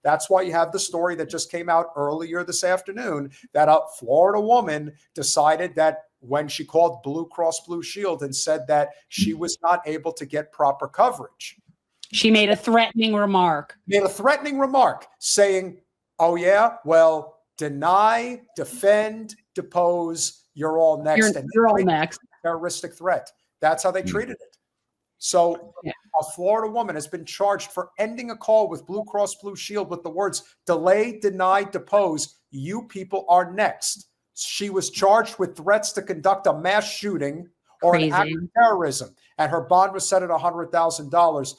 That's why you have the story that just came out earlier this afternoon that a Florida woman decided that when she called Blue Cross Blue Shield and said that she was not able to get proper coverage. She made a threatening remark. Saying, oh, yeah, well, deny, defend, depose, you're all next. You're all next. Terroristic threat. That's how they treated it. So a Florida woman has been charged for ending a call with Blue Cross Blue Shield with the words, delay, deny, depose, you people are next. She was charged with threats to conduct a mass shooting or an act of terrorism, and her bond was set at $100,000.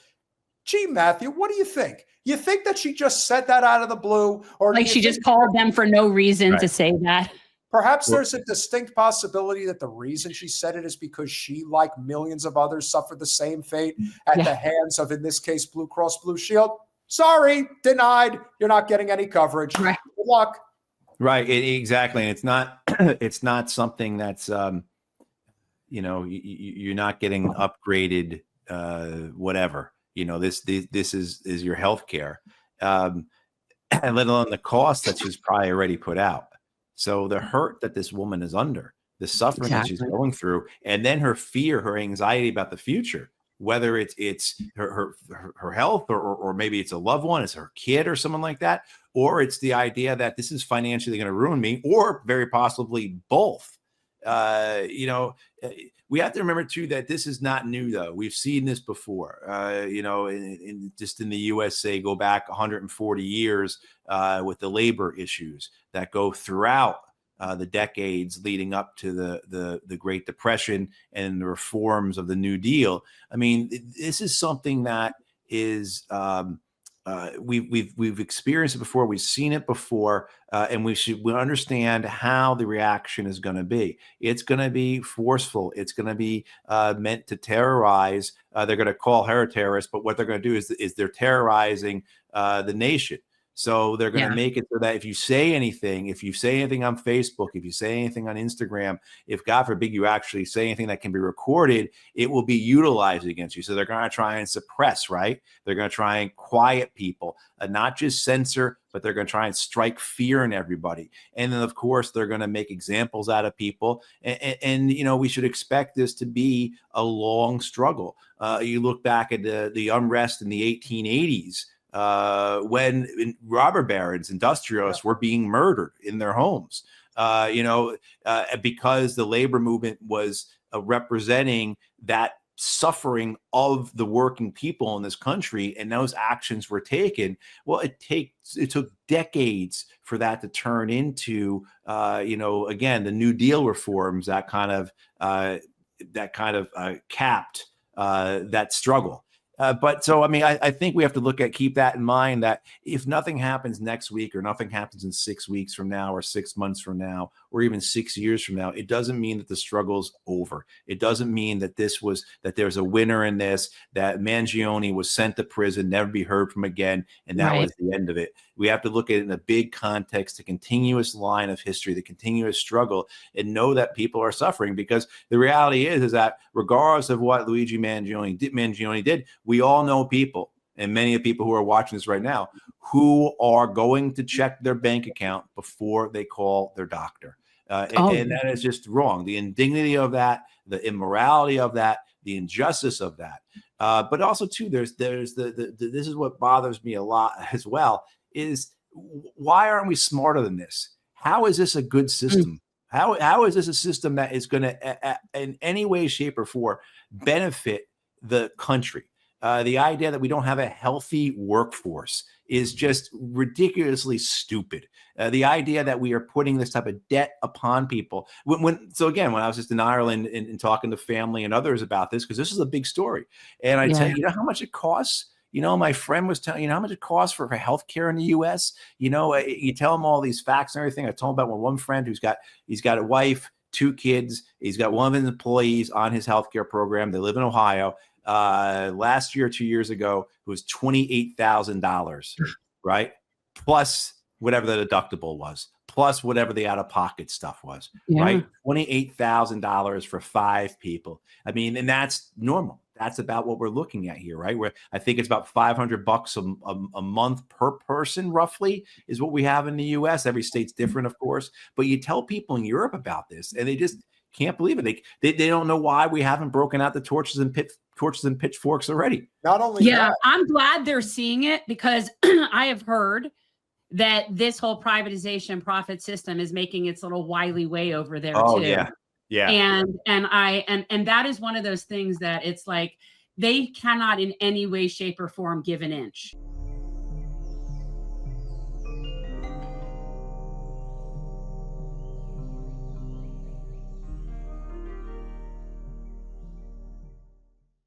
Gee, Matthew, what do you think? You think that she just said that out of the blue? Or like she just called them for no reason to say that? Perhaps there's a distinct possibility that the reason she said it is because she, like millions of others, suffered the same fate at the hands of, in this case, Blue Cross Blue Shield. Sorry, denied. You're not getting any coverage. Right. Good luck. Right. Exactly. And it's not something that's, you're not getting upgraded, whatever. This is your health care, and let alone the cost that she's probably already put out. So the hurt that this woman is under, the suffering that she's going through, and then her fear, her anxiety about the future, whether it's her health or maybe it's a loved one, it's her kid or someone like that, or it's the idea that this is financially going to ruin me, or very possibly both. We have to remember too that this is not new, though. We've seen this before. Just in the USA, go back 140 years with the labor issues that go throughout the decades leading up to the Great Depression and the reforms of the New Deal. I mean, this is something that is we've experienced it before. We've seen it before, and we understand how the reaction is going to be. It's going to be forceful. It's going to be meant to terrorize. They're going to call her a terrorist, but what they're going to do is they're terrorizing the nation. So they're going to make it so that if you say anything on Facebook, if you say anything on Instagram, if God forbid you actually say anything that can be recorded, it will be utilized against you. So they're going to try and suppress, right? They're going to try and quiet people, not just censor, but they're going to try and strike fear in everybody. And then, of course, they're going to make examples out of people. And we should expect this to be a long struggle. You look back at the unrest in the 1880s, when robber barons, industrialists were being murdered in their homes, because the labor movement was representing that suffering of the working people in this country, and those actions were taken. Well, it took decades for that to turn into, again, the New Deal reforms that kind of capped that struggle. I think we have to keep that in mind, that if nothing happens next week or nothing happens in 6 weeks from now or 6 months from now or even 6 years from now, it doesn't mean that the struggle's over. It doesn't mean that there's a winner in this, that Mangione was sent to prison, never be heard from again, and that was the end of it. We have to look at it in a big context, the continuous line of history, the continuous struggle, and know that people are suffering, because the reality is that regardless of what Luigi Mangione did, we all know people, and many of the people who are watching this right now, who are going to check their bank account before they call their doctor. And that is just wrong. The indignity of that, the immorality of that, the injustice of that. But also, too, there's this is what bothers me a lot as well, is why aren't we smarter than this? How is this a good system? How is this a system that is going to, in any way, shape, or form, benefit the country? The idea that we don't have a healthy workforce is just ridiculously stupid. The idea that we are putting this type of debt upon people. When I was just in Ireland and talking to family and others about this, because this is a big story, and I tell you, how much it costs. My friend was telling how much it costs for healthcare in the U.S. You tell him all these facts and everything. I told him about one friend he's got a wife, 2 kids. He's got one of his employees on his healthcare program. They live in Ohio. Last year, 2 years ago, it was $28,000, right? Plus whatever the deductible was, plus whatever the out-of-pocket stuff was, right? $28,000 for 5 people. I mean, and that's normal. that's about what we're looking at here, right? Where I think it's about $500 a month per person, roughly, is what we have in the U.S. Every state's different, of course. But you tell people in Europe about this, and they just can't believe it. They don't know why we haven't broken out the torches and pitchforks already. Not only that, I'm glad they're seeing it, because I have heard that this whole privatization profit system is making its little wily way over there too. Yeah. And that is one of those things that it's like they cannot in any way, shape, or form give an inch.